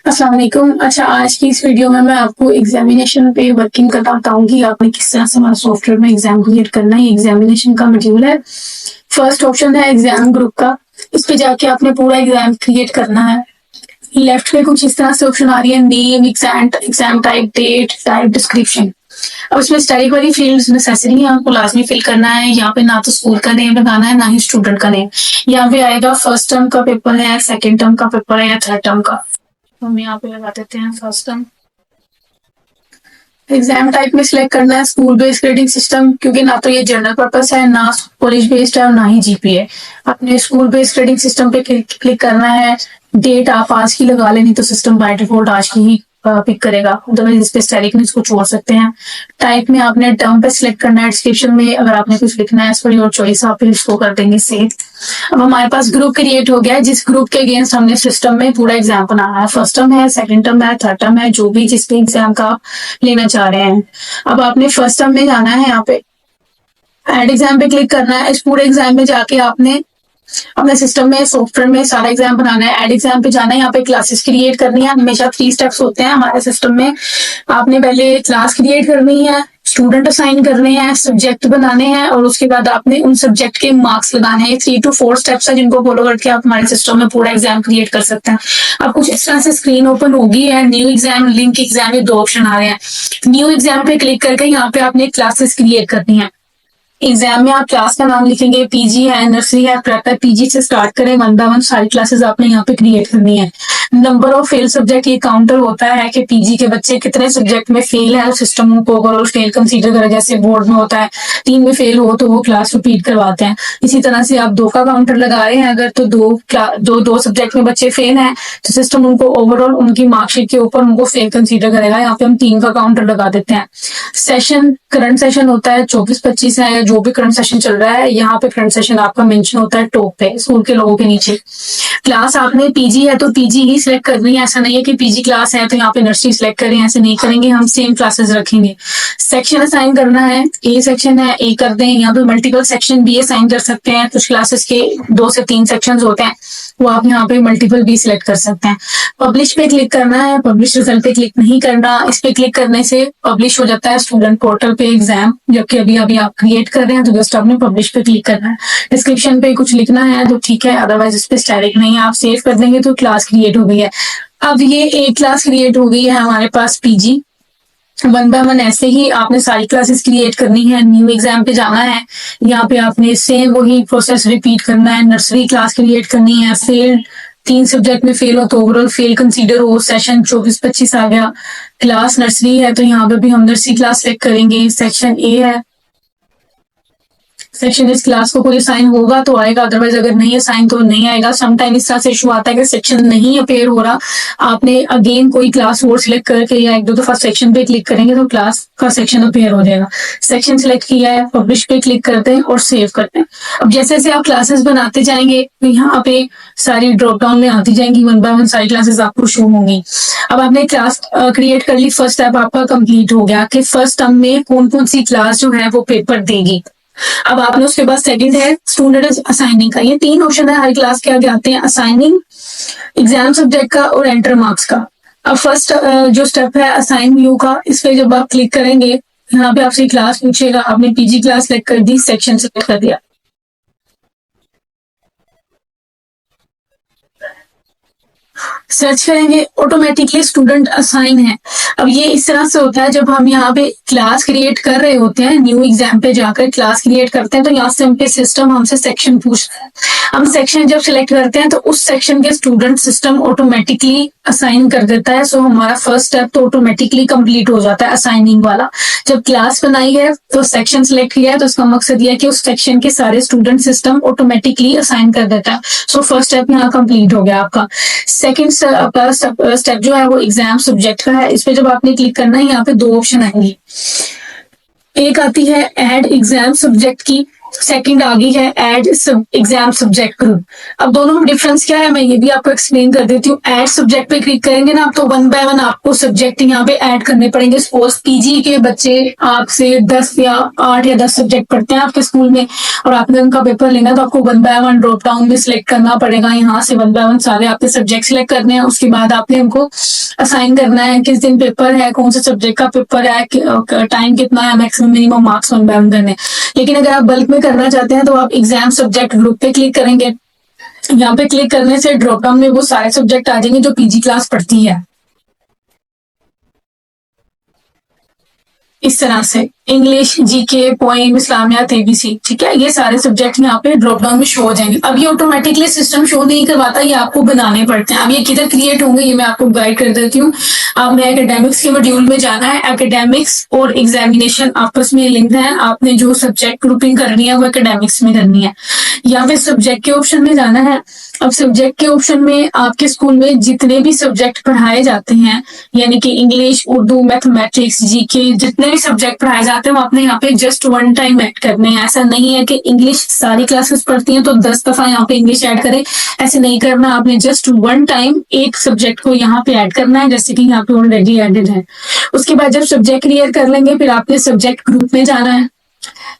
अस्सलाम वालेकुम। अच्छा, आज की इस वीडियो में मैं आपको एग्जामिनेशन पे वर्किंग करना बताऊंगी। आपने किस तरह से हमारा सॉफ्टवेयर में एग्जाम क्रिएट करना है। एग्जामिनेशन का मॉड्यूल है। फर्स्ट ऑप्शन है एग्जाम ग्रुप का। इस पे जाके आपने पूरा एग्जाम क्रिएट करना है। लेफ्ट पे कुछ इस तरह से ऑप्शन आ रही है, name, exam type, date, type, description. अब इसमें स्टैटिक वाली फील्ड्स नेसेसरी है, आपको लाजमी फिल करना है। यहाँ पे ना तो स्कूल का नेम लगाना है, ना ही स्टूडेंट का नेम। यहाँ पे आएगा फर्स्ट टर्म का पेपर है, सेकेंड टर्म का पेपर है या थर्ड टर्म का। हम यहाँ पे लगा देते हैं फर्स्ट टर्म। एग्जाम टाइप में सिलेक्ट करना है स्कूल बेस्ड ग्रेडिंग सिस्टम, क्योंकि ना तो ये जनरल पर्पस है, ना कॉलेज बेस्ड है और ना ही जीपीए। अपने स्कूल बेस्ड ग्रेडिंग सिस्टम पे क्लिक करना है। डेट आप आज की लगा लें, नहीं तो सिस्टम बाय डिफॉल्ट आज की ही पिक करेगा। अदरवाइज इस पे स्टैटिक में इसको छोड़ सकते हैं। टाइप में आपने टर्म पे सिलेक्ट करना है। डिस्क्रिप्शन में अगर आपने कुछ लिखना है, फॉर योर चॉइस, आप फिर इसको कर देंगे सेव। अब हमारे पास ग्रुप क्रिएट हो गया है, जिस ग्रुप के अगेंस्ट हमने सिस्टम में पूरा एग्जाम बनाना है। फर्स्ट टर्म है, सेकंड टर्म है, थर्ड टर्म है, जो भी जिस पे एग्जाम का आप लेना चाह रहे हैं। अब आपने फर्स्ट टर्म में जाना है, यहाँ पे एड एग्जाम पे क्लिक करना है। इस पूरे एग्जाम में जाके आपने अपने सिस्टम में सॉफ्टवेयर में सारा एग्जाम बनाना है। एड एग्जाम पे जाना है, यहाँ पे क्लासेस क्रिएट करनी है। हमेशा 3 स्टेप्स होते हैं हमारे सिस्टम में। आपने पहले क्लास क्रिएट करनी है, स्टूडेंट असाइन करने हैं, सब्जेक्ट बनाने हैं और उसके बाद आपने उन सब्जेक्ट के मार्क्स लगाने हैं। 3 to 4 स्टेप्स है, जिनको फॉलो करके आप हमारे सिस्टम में पूरा एग्जाम क्रिएट कर सकते हैं। अब कुछ इस तरह से स्क्रीन ओपन होगी है। न्यू एग्जाम, लिंक एग्जाम, ये 2 ऑप्शन आ रहे हैं। न्यू एग्जाम पे क्लिक करके यहाँ पे आपने क्लासेस क्रिएट करनी है। एग्जाम में आप क्लास का नाम लिखेंगे, पीजी है, नर्सरी है, प्रेप है। पीजी से स्टार्ट करें, 1 by 1 सारी क्लासेस आपने यहाँ पे क्रिएट करनी है। नंबर ऑफ फेल सब्जेक्ट, ये काउंटर होता है कि पीजी के बच्चे कितने सब्जेक्ट में फेल है। सिस्टम उनको ओवरऑल फेल कंसीडर करे, जैसे बोर्ड में होता है 3 में फेल हो तो वो क्लास रिपीट करवाते हैं। इसी तरह से आप 2 का काउंटर लगा रहे हैं अगर, तो दो सब्जेक्ट में बच्चे फेल हैं तो सिस्टम उनको ओवरऑल उनकी मार्कशीट के ऊपर उनको फेल कंसीडर करेगा। यहाँ पे हम 3 का काउंटर लगा देते हैं। सेशन, करंट सेशन होता है 24-25 है, जो भी करंट सेशन चल रहा है यहाँ पे करंट सेशन आपका मेंशन होता है टॉप पे स्कूल के लोगों के नीचे। क्लास आपने पीजी है तो पीजी ही सिलेक्ट करनी है। ऐसा नहीं है कि पीजी क्लास है तो यहाँ पे नर्सरी सिलेक्ट करें, ऐसे नहीं करेंगे, हम सेम क्लासेस रखेंगे। सेक्शन असाइन करना है, ए सेक्शन है ए कर दें। यहाँ पे मल्टीपल सेक्शन भी असाइन कर सकते हैं। कुछ क्लासेस के 2 से 3 सेक्शन होते हैं, वो आप यहाँ पे मल्टीपल भी सिलेक्ट कर सकते हैं। पब्लिश पे क्लिक करना है, पब्लिश रिजल्ट पे क्लिक नहीं करना। इस पे क्लिक करने से पब्लिश हो जाता है स्टूडेंट पोर्टल पे एग्जाम, जबकि अभी अभी आप क्रिएट कर रहे हैं तो जस्ट आपने पब्लिश पे क्लिक करना है। डिस्क्रिप्शन पे कुछ लिखना है तो ठीक है, अदरवाइज इस पे स्टैटिक नहीं है। आप सेव कर देंगे तो क्लास क्रिएट हो गई है। अब ये एक क्लास क्रिएट हो गई है हमारे पास पीजी। 1 by 1 ऐसे ही आपने सारी क्लासेस क्रिएट करनी है। न्यू एग्जाम पे जाना है, यहाँ पे आपने सेम वही प्रोसेस रिपीट करना है। नर्सरी क्लास क्रिएट करनी है। फेल, 3 सब्जेक्ट में फेल हो तो ओवरऑल फेल कंसीडर हो। सेशन 24-25 आ गया। क्लास नर्सरी है तो यहाँ पे भी हम नर्सरी क्लास सेलेक्ट करेंगे। सेक्शन ए है, सेक्शन इस क्लास को कोई असाइन होगा तो आएगा, अदरवाइज अगर नहीं असाइन तो नहीं आएगा। समटाइम इस तरह से इशू आता है कि सेक्शन नहीं अपेयर हो रहा। आपने अगेन कोई क्लास और सिलेक्ट करके या 1-2 दफा सेक्शन पे क्लिक करेंगे तो क्लास का सेक्शन अपेयर हो जाएगा। सेक्शन सिलेक्ट किया है, पब्लिश पे क्लिक करते हैं और सेव करते हैं। अब जैसे जैसे आप क्लासेस बनाते जाएंगे तो यहाँ पे सारी ड्रॉप डाउन में आती जाएंगी, 1 by 1 सारी क्लासेस आपको शो होंगी। अब आपने क्लास क्रिएट कर ली, फर्स्ट स्टेप आपका कंप्लीट हो गया कि फर्स्ट टर्म में कौन कौन सी क्लास जो है वो पेपर देगी। अब आपने उसके बाद सेकंड है स्टूडेंट असाइनिंग का। ये 3 ऑप्शन है हर क्लास के आगे आते हैं, असाइनिंग, एग्जाम सब्जेक्ट का और एंटर मार्क्स का। अब फर्स्ट जो स्टेप है असाइन व्यू का, इस पे जब आप क्लिक करेंगे यहाँ पे आपसे क्लास पूछेगा। आपने पीजी क्लास सेलेक्ट कर दी, सेक्शन सेलेक्ट कर दिया, सर्च करेंगे, ऑटोमेटिकली स्टूडेंट असाइन है। अब ये इस तरह से होता है जब हम यहाँ पे क्लास क्रिएट कर रहे होते हैं, न्यू एग्जाम पे जाकर क्लास क्रिएट करते हैं तो यहाँ से हमसे सिस्टम हमसे सेक्शन पूछता है। हम सेक्शन जब सिलेक्ट करते हैं तो उस सेक्शन के स्टूडेंट सिस्टम ऑटोमेटिकली असाइन कर देता है। सो हमारा फर्स्ट स्टेप तो ऑटोमेटिकली कंप्लीट हो जाता है असाइनिंग वाला। जब क्लास बनाई है तो सेक्शन सिलेक्ट किया है तो उसका मकसद यह है कि उस सेक्शन के सारे स्टूडेंट सिस्टम ऑटोमेटिकली असाइन कर देता है। सो फर्स्ट स्टेप यहाँ कंप्लीट हो गया आपका। सेकंड स्टेप जो है वो एग्जाम सब्जेक्ट का है। इस पे जब आपने क्लिक करना है यहाँ पे 2 ऑप्शन आएंगी। एक आती है ऐड एग्जाम सब्जेक्ट की, सेकंड आ गई है ऐड एग्जाम सब्जेक्ट ग्रुप। अब दोनों में डिफरेंस क्या है मैं ये भी आपको एक्सप्लेन कर देती हूँ। ऐड सब्जेक्ट पे क्लिक करेंगे ना आप तो 1 बाय 1 आपको सब्जेक्ट यहाँ पे ऐड करने पड़ेंगे। सपोज पीजी के बच्चे आपसे 10 या 8 या 10 सब्जेक्ट पढ़ते हैं आपके स्कूल में और आपने उनका पेपर लेना तो आपको 1 बाय 1 ड्रॉप डाउन में सिलेक्ट करना पड़ेगा। यहाँ से 1 बाय 1 सारे आपके सब्जेक्ट सिलेक्ट करने हैं। उसके बाद आपने उनको असाइन करना है किस दिन पेपर है, कौन से सब्जेक्ट का पेपर है, टाइम कितना है, मैक्सिमम मिनिमम मार्क्स 1 बाय 1 करने। लेकिन अगर आप बल्क में करना चाहते हैं तो आप एग्जाम सब्जेक्ट ग्रुप पे क्लिक करेंगे। यहाँ पे क्लिक करने से ड्रॉप डाउन में वो सारे सब्जेक्ट आ जाएंगे जो पीजी क्लास पढ़ती है। इस तरह से इंग्लिश, जीके, पोएम, इस्लामियात, एबीसी, ठीक है, ये सारे सब्जेक्ट यहाँ पे ड्रॉप डाउन में शो हो जाएंगे। अब ये ऑटोमेटिकली सिस्टम शो नहीं करवाता, ये आपको बनाने पड़ते हैं। अब ये किधर क्रिएट होंगे ये मैं आपको गाइड कर देती हूँ। आपने एकेडमिक्स के मॉड्यूल में जाना है। एकेडमिक्स और एग्जामिनेशन आपस में लिंक है। आपने जो सब्जेक्ट ग्रुपिंग करनी है वो एकेडमिक्स में करनी है। यहाँ पे सब्जेक्ट के ऑप्शन में जाना है। अब सब्जेक्ट के ऑप्शन में आपके स्कूल में जितने भी सब्जेक्ट पढ़ाए जाते हैं यानी कि इंग्लिश, उर्दू, मैथमेटिक्स, जीके, जितने भी सब्जेक्ट पढ़ाए जाते हैं वो आपने यहाँ पे जस्ट 1 टाइम ऐड करने हैं। ऐसा नहीं है कि इंग्लिश सारी क्लासेस पढ़ती हैं तो 10 दफा यहाँ पे इंग्लिश ऐड करें, ऐसे नहीं करना। आपने जस्ट 1 टाइम एक सब्जेक्ट को यहाँ पे ऐड करना है जैसे कि यहाँ पे ऑलरेडी एडेड है। उसके बाद जब सब्जेक्ट क्लियर कर लेंगे फिर आपने सब्जेक्ट ग्रुप में जाना है।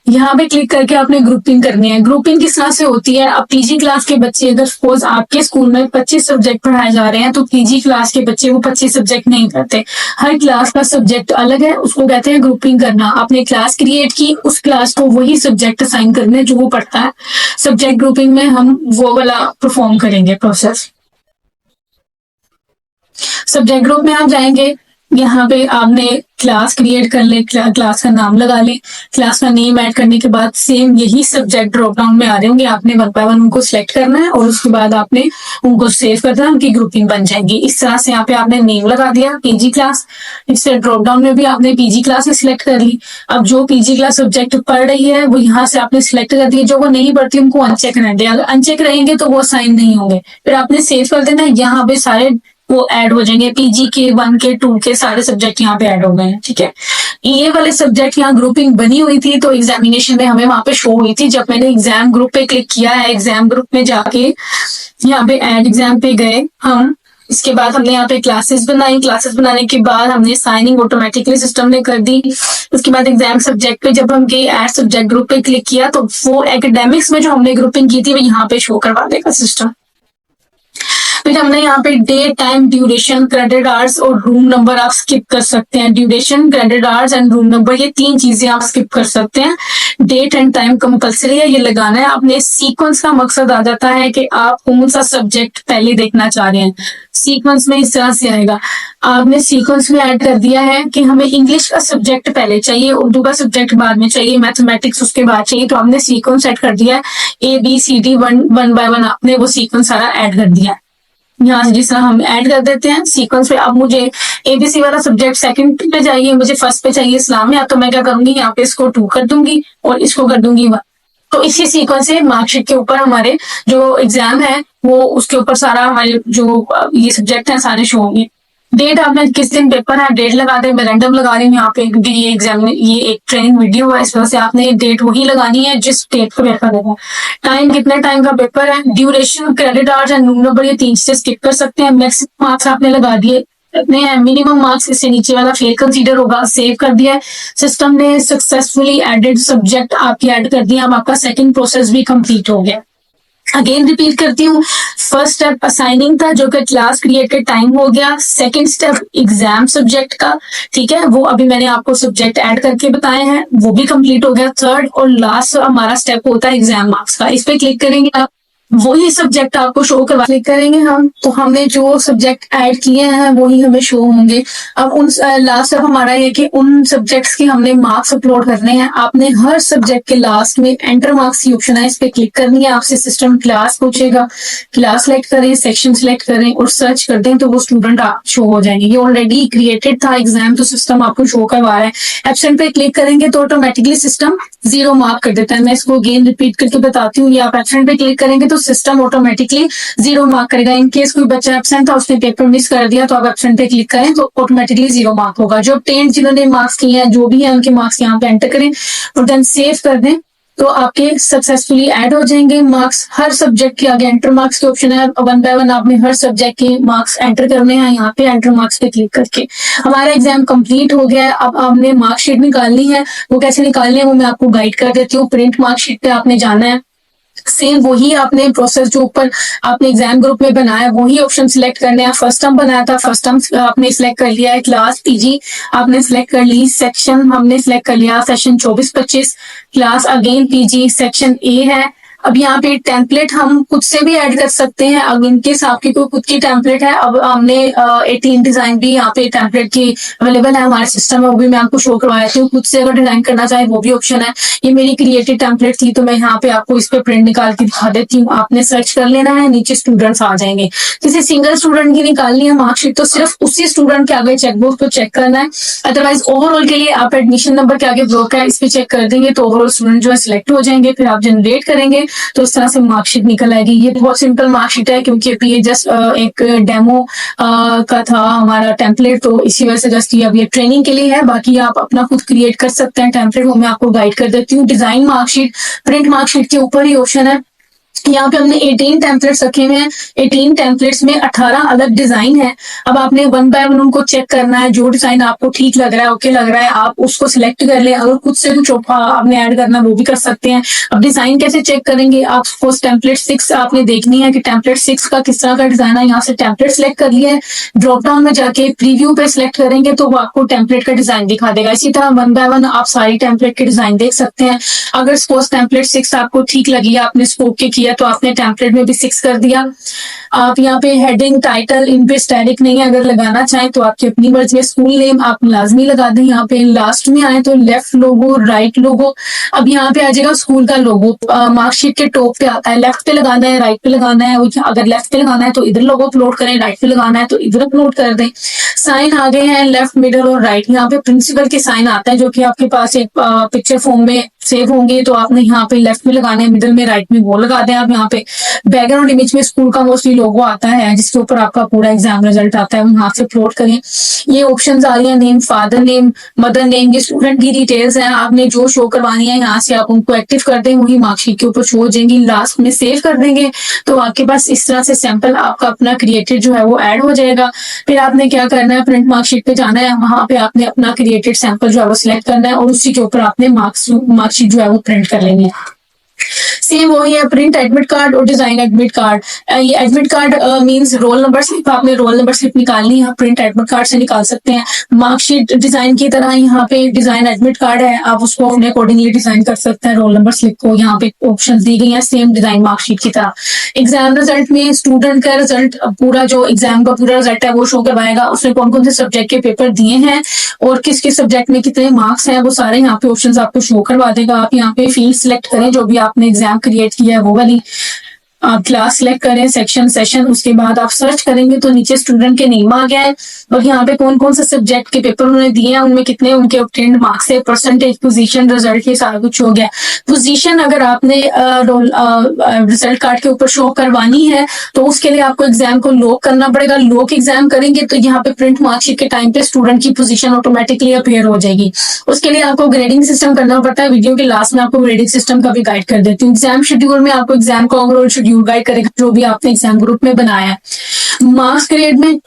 यहाँ पे क्लिक करके आपने ग्रुपिंग करनी है। ग्रुपिंग किस तरह से होती है, अब पीजी क्लास के बच्चे अगर सपोज आपके स्कूल में 25 सब्जेक्ट पढ़ाए जा रहे हैं तो पीजी क्लास के बच्चे वो 25 सब्जेक्ट नहीं पढ़ते। हर क्लास का सब्जेक्ट अलग है, उसको कहते हैं ग्रुपिंग करना। आपने क्लास क्रिएट की, उस क्लास को वही सब्जेक्ट असाइन करने जो वो पढ़ता है। सब्जेक्ट ग्रुपिंग में हम वो वाला परफॉर्म करेंगे प्रोसेस। सब्जेक्ट ग्रुप में आप जाएंगे, यहाँ पे आपने क्लास क्रिएट कर ले, क्लास का नाम लगा ले। क्लास का नेम ऐड करने के बाद सेम यही सब्जेक्ट ड्रॉप डाउन में आ रहे होंगे, आपने 1 बाय 1 उनको सिलेक्ट करना है और उसके बाद आपने उनको सेव करना है, उनकी ग्रुपिंग बन जाएगी। इस तरह से यहाँ पे आपने नेम लगा दिया पीजी क्लास। इससे ड्रॉप डाउन में भी आपने पीजी क्लास ही सिलेक्ट कर ली। अब जो पीजी क्लास सब्जेक्ट पढ़ रही है वो यहाँ से आपने सिलेक्ट कर दिया। जो वो नहीं पढ़ती उनको अनचेक रहने दें, अगर अनचेक रहेंगे तो वो असाइन नहीं होंगे। फिर आपने सेव कर देना, यहाँ पे सारे वो ऐड हो जाएंगे। पीजी के 1 के 2 के सारे सब्जेक्ट यहाँ पे ऐड हो गए हैं, ठीक है। ये वाले सब्जेक्ट यहाँ ग्रुपिंग बनी हुई थी तो एग्जामिनेशन में हमें वहां पे शो हुई थी। जब मैंने एग्जाम ग्रुप पे क्लिक किया है, एग्जाम ग्रुप में जाके यहाँ पे ऐड एग्जाम पे गए हम। इसके बाद हमने यहाँ पे क्लासेस बनाई। क्लासेस बनाने के बाद हमने साइनिंग ऑटोमेटिकली सिस्टम ने कर दी। उसके बाद एग्जाम सब्जेक्ट पे जब हम गए ऐड सब्जेक्ट ग्रुप पे क्लिक किया तो वो एकेडमिक्स में जो हमने ग्रुपिंग की थी वो यहाँ पे शो करवा देगा सिस्टम। फिर हमने यहाँ पे date, time, duration, credit hours और रूम नंबर आप स्किप कर सकते हैं। Duration, credit hours and room number ये 3 चीजें आप स्किप कर सकते हैं। डेट एंड टाइम कंपलसरी है, ये लगाना है। अपने सीक्वेंस का मकसद आ जाता है कि आप कौन सा सब्जेक्ट पहले देखना चाह रहे हैं। सीक्वेंस में इस तरह से आएगा, आपने सीक्वेंस में ऐड कर दिया है कि हमें इंग्लिश का सब्जेक्ट पहले चाहिए, उर्दू का सब्जेक्ट बाद में चाहिए, मैथमेटिक्स उसके बाद चाहिए। तो आपने सीक्वेंस ऐड कर दिया है ABCD 1 बाय 1 आपने वो सीक्वेंस सारा ऐड कर दिया है। यहाँ से जिस तरह हम ऐड कर देते हैं सीक्वेंस पे। अब मुझे ABC वाला सब्जेक्ट सेकंड पे चाहिए, मुझे फर्स्ट पे चाहिए इस्लामिया, तो मैं क्या करूंगी यहाँ पे इसको 2 कर दूंगी और इसको कर दूंगी 1। तो इसी सीक्वेंस से मार्कशीट के ऊपर हमारे जो एग्जाम है वो उसके ऊपर सारा हमारे जो ये सब्जेक्ट है सारे शो होंगे। डेट आपने किस दिन पेपर है डेट लगा दे, मैं रैंडम लगा रही हूँ यहाँ पे क्योंकि ये एग्जाम ये एक ट्रेनिंग वीडियो है, इस वजह से आपने डेट वही लगानी है जिस डेट को पेपर होगा। टाइम कितने टाइम का पेपर है, duration, credit hours and room number ये 3 चीजें स्किप कर सकते हैं। मैक्सिमम मार्क्स आपने लगा दिए इतने हैं, मिनिमम मार्क्स इससे नीचे वाला फेल कंसीडर होगा। सेव कर दिया है, सिस्टम ने सक्सेसफुली एडेड सब्जेक्ट आपके ऐड कर दिया। अब आपका सेकंड प्रोसेस भी कंप्लीट हो गया। अगेन रिपीट करती हूँ, फर्स्ट स्टेप असाइनिंग था जो कि क्लास क्रिएटेड टाइम हो गया। सेकंड स्टेप एग्जाम सब्जेक्ट का, ठीक है, वो अभी मैंने आपको सब्जेक्ट ऐड करके बताए हैं, वो भी कंप्लीट हो गया। थर्ड और लास्ट हमारा स्टेप होता है एग्जाम मार्क्स का। इस पे क्लिक करेंगे आप, वही सब्जेक्ट आपको शो करवा, क्लिक करेंगे हम तो हमने जो सब्जेक्ट ऐड किए हैं वही हमें शो होंगे। अब उन लास्ट स्टेप हमारा ये कि उन सब्जेक्ट्स के हमने मार्क्स अपलोड करने हैं। आपने हर सब्जेक्ट के लास्ट में एंटर मार्क्स की ऑप्शन है, इस पे क्लिक करनी है। आपसे सिस्टम क्लास पूछेगा, क्लास सेलेक्ट करें, सेक्शन सेलेक्ट करें और सर्च कर दें तो वो स्टूडेंट आप शो हो जाएंगे। ये ऑलरेडी क्रिएटेड था एग्जाम तो सिस्टम आपको शो करवा रहा है। एब्सेंट पे क्लिक करेंगे तो ऑटोमेटिकली सिस्टम 0 मार्क कर देता है। मैं इसको अगेन रिपीट करके बताती हूँ, ये आप एब्सेंट पे क्लिक करेंगे तो सिस्टम ऑटोमेटिकली 0 मार्क करेगा। इन केस कोई बच्चा एब्सेंट था उसने पेपर मिस कर दिया तो आप एब्सेंट पे क्लिक करें तो ऑटोमेटिकली 0 मार्क होगा। जो ऑब्टेन्ड जिन्होंने मार्क्स किए हैं जो भी है उनके मार्क्स यहाँ पे एंटर करें और देन सेव कर दें। तो आपके सक्सेसफुली ऐड हो जाएंगे मार्क्स। हर सब्जेक्ट के आगे एंटर मार्क्स के ऑप्शन है, वन बाय वन आपने हर सब्जेक्ट के मार्क्स एंटर करने हैं। यहाँ पे एंटर मार्क्स पे क्लिक करके हमारा एग्जाम कंप्लीट हो गया है। अब आपने मार्कशीट निकालनी है, वो कैसे निकालनी है वो मैं आपको गाइड कर देती हूँ। प्रिंट मार्कशीट पे आपने जाना है, सेम वही आपने प्रोसेस जो ऊपर आपने एग्जाम ग्रुप में बनाया वही ऑप्शन सिलेक्ट करने हैं। फर्स्ट टर्म बनाया था, फर्स्ट टर्म आपने सिलेक्ट कर लिया है। क्लास पीजी आपने सिलेक्ट कर ली, सेक्शन हमने सिलेक्ट कर लिया session 24-25। Class again PG section A है। अब यहाँ पे टेम्पलेट हम खुद से भी ऐड कर सकते हैं, अब इनकेस आपकी कोई खुद की टेम्पलेट है। अब हमने 18 डिजाइन भी यहाँ पे टेम्पलेट की अवेलेबल है हमारे सिस्टम में, वो भी मैं आपको शो करवा देती हूँ। खुद से अगर डिजाइन करना चाहे वो भी ऑप्शन है। ये मेरी क्रिएटेड टेम्पलेट थी तो मैं यहाँ पे आपको इस पे प्रिंट निकाल के दिखा देती हूँ। आपने सर्च कर लेना है, नीचे स्टूडेंट्स आ जाएंगे। किसी सिंगल स्टूडेंट की निकालनी है मार्कशीट तो सिर्फ उसी स्टूडेंट के आगे चेकबॉक्स को चेक करना है। अदरवाइज ओवरऑल के लिए आप एडमिशन नंबर के आगे ब्लॉक है इस पे चेक कर देंगे तो ओवरऑल स्टूडेंट जो है सिलेक्ट हो जाएंगे। फिर आप जनरेट करेंगे तो इस तरह से मार्कशीट निकल आएगी। ये बहुत सिंपल मार्कशीट है क्योंकि अभी ये जस्ट एक डेमो का था हमारा टेम्पलेट, तो इसी वजह से जस्ट ये अब ये ट्रेनिंग के लिए है। बाकी आप अपना खुद क्रिएट कर सकते हैं टेम्पलेट, वो मैं आपको गाइड कर देती हूँ। डिजाइन मार्कशीट प्रिंट मार्कशीट के ऊपर ही ऑप्शन है। यहाँ पे हमने 18 टेम्पलेट्स रखे हुए हैं। 18 टेम्पलेट्स में 18 अलग डिजाइन है। अब आपने वन बाय वन उनको चेक करना है, जो डिजाइन आपको ठीक लग रहा है, ओके लग रहा है, आप उसको सिलेक्ट कर ले। अगर खुद से कुछ आपने ऐड करना वो भी कर सकते हैं। अब डिजाइन कैसे चेक करेंगे, आप सपोज टेम्पलेट 6 आपने देखनी है कि टेम्पलेट 6 का किस तरह का डिजाइन है। यहाँ से टेम्पलेट सिलेक्ट कर लिया है, ड्रॉप डाउन में जाके प्रीव्यू पे सिलेक्ट करेंगे तो वो आपको टेम्पलेट का डिजाइन दिखा देगा। इसी तरह वन बाय वन आप सारी टेम्पलेट के डिजाइन देख सकते हैं। अगर सपोज टेम्पलेट 6 आपको ठीक लगी, आपने स्कोप के किया तो आपने टेम्पलेट में भी 6 कर दिया। आप यहाँ पे हेडिंग टाइटल इन पे स्टैटिक नहीं है, अगर लगाना चाहें तो आपकी अपनी मर्जी है। स्कूल नेम आप लाजमी लगा दें। यहाँ पे लास्ट में आए तो लेफ्ट लोगो राइट लोगो। अब यहाँ पे आ जाएगा स्कूल का लोगो, मार्कशीट के टॉप पे आता है। लेफ्ट पे लगाना है राइट पे लगाना है, अगर लेफ्ट पे लगाना है तो इधर लोगो अपलोड करें, राइट पे लगाना है तो इधर अपलोड कर दें। साइन आ गए हैं लेफ्ट मिडल और राइट। यहाँ पे प्रिंसिपल के साइन आता है जो कि आपके पास एक पिक्चर फॉर्म में सेव होंगे, तो आपने यहाँ पे लेफ्ट में लगाने हैं, मिडिल में राइट में वो लगा दें। आप यहाँ पे बैकग्राउंड इमेज में स्कूल का मोस्टली लोगो आता है जिसके ऊपर आपका पूरा एग्जाम रिजल्ट आता है, यहाँ से अपलोड करें। ये ऑप्शंस आ रही है, name, father name, mother name, ये स्टूडेंट की डिटेल्स हैं। आपने जो शो करवानी है यहाँ से आप उनको एक्टिव कर दें, वही मार्कशीट के ऊपर शो हो जाएंगी। लास्ट में सेव कर देंगे तो आपके पास इस तरह से सैंपल आपका अपना क्रिएटेड जो है वो ऐड हो जाएगा। फिर आपने क्या करना है, प्रिंट मार्कशीट पे जाना है, वहां पे आपने अपना क्रिएटेड सैंपल जो है वो सिलेक्ट करना है और उसी के ऊपर आपने मार्कशीट जो है वो प्रिंट कर लेनी है। सेम वही है, प्रिंट एडमिट कार्ड और डिजाइन एडमिट कार्ड। ये admit card means roll number slip, आपने रोल नंबर स्लिप निकालनी है, प्रिंट एडमिट कार्ड से निकाल सकते हैं। मार्कशीट डिजाइन की तरह यहाँ पे डिजाइन एडमिट कार्ड है, आप उसको अपने अकॉर्डिंगली डिजाइन कर सकते हैं। रोल नंबर स्लिप को यहाँ पे ऑप्शन दी गई है सेम डिजाइन मार्कशीट की तरह। एग्जाम रिजल्ट में स्टूडेंट का रिजल्ट, पूरा जो एग्जाम का पूरा रिजल्ट है वो शो करवाएगा। उसने कौन कौन से सब्जेक्ट के पेपर दिए हैं और किस किस सब्जेक्ट में कितने मार्क्स हैं, वो सारे यहाँ पे ऑप्शंस आपको शो करवा देगा। आप यहाँ पे फील्ड सिलेक्ट करें जो भी आपने एग्जाम क्रिएट किया है वो वाली। आप क्लास सिलेक्ट करें, सेक्शन सेशन, उसके बाद आप सर्च करेंगे तो नीचे स्टूडेंट के नेम आ गया है और यहाँ पे कौन कौन से सब्जेक्ट के पेपर उन्होंने दिए हैं, उनमें कितने उनके ऑब्टेन्ड मार्क्स है, परसेंटेज, पोजीशन, रिजल्ट, ये सारा कुछ हो गया। पोजीशन अगर आपने रिजल्ट कार्ड के ऊपर शो करवानी है तो उसके लिए आपको एग्जाम को लॉक करना पड़ेगा। लॉक एग्जाम करेंगे तो यहाँ पे प्रिंट मार्कशीट के टाइम पे स्टूडेंट की पोजीशन ऑटोमेटिकली अपीयर हो जाएगी। उसके लिए आपको ग्रेडिंग सिस्टम करना पड़ता है। वीडियो के लास्ट में आपको ग्रेडिंग सिस्टम का भी गाइड कर देती हूँ। एग्जाम शेड्यूल में आपको एग्जाम का ओवरऑल शेड्यूल गाइड करेगा जो भी आपने एग्जाम ग्रुप में बनाया है। मार्क्स ग्रेड में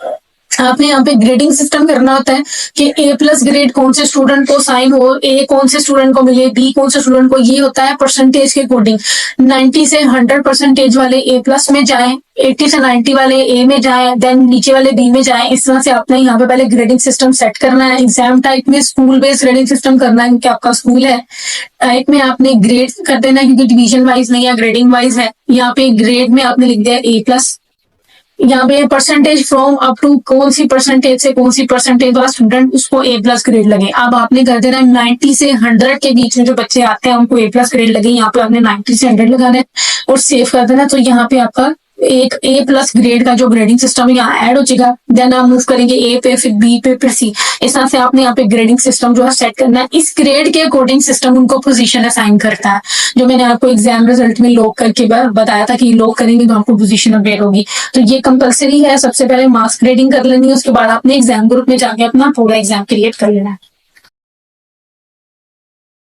आपने यहाँ पे ग्रेडिंग सिस्टम करना होता है कि A+ ग्रेड कौन से स्टूडेंट को साइन हो, A कौन से स्टूडेंट को मिले, B कौन से स्टूडेंट को। ये होता है परसेंटेज के अकॉर्डिंग। 90 से 100% वाले A+ में जाएं, 80 से 90 वाले A में जाएं, देन नीचे वाले B में जाएं। इस तरह से आपने यहाँ पे पहले ग्रेडिंग सिस्टम सेट करना है। एग्जाम टाइप में स्कूल बेस्ड ग्रेडिंग सिस्टम करना है क्योंकि आपका स्कूल है। टाइप में आपने ग्रेड कर देना है क्योंकि डिवीजन वाइज नहीं है, ग्रेडिंग वाइज है। यहाँ पे ग्रेड में आपने लिख दिया A+। यहाँ पे परसेंटेज फ्रॉम अप टू कौन सी परसेंटेज से कौन सी परसेंटेज वाला स्टूडेंट उसको A+ ग्रेड लगे। अब आपने कर देना 90 से 100 के बीच में जो बच्चे आते हैं उनको A+ ग्रेड लगे। यहाँ पे आपने 90 से 100 लगाना है और सेव कर देना। तो यहाँ पे आपका एक A+ ग्रेड का जो ग्रेडिंग सिस्टम यहाँ ऐड हो जाएगा। देन आप मूव करेंगे A पे, फिर B पे, फिर C। इस तरह से आपने यहाँ पे ग्रेडिंग सिस्टम जो है सेट करना है। इस ग्रेड के अकॉर्डिंग सिस्टम उनको पोजीशन असाइन करता है, जो मैंने आपको एग्जाम रिजल्ट में लॉक करके बताया था कि लॉक करेंगे तो आपको पोजीशन अपडेट होगी। तो ये कंपलसरी है। सबसे पहले मार्क्स ग्रेडिंग कर लेनी है, उसके बाद आपने एग्जाम ग्रुप में जाके अपना पूरा एग्जाम क्रिएट कर लेना है।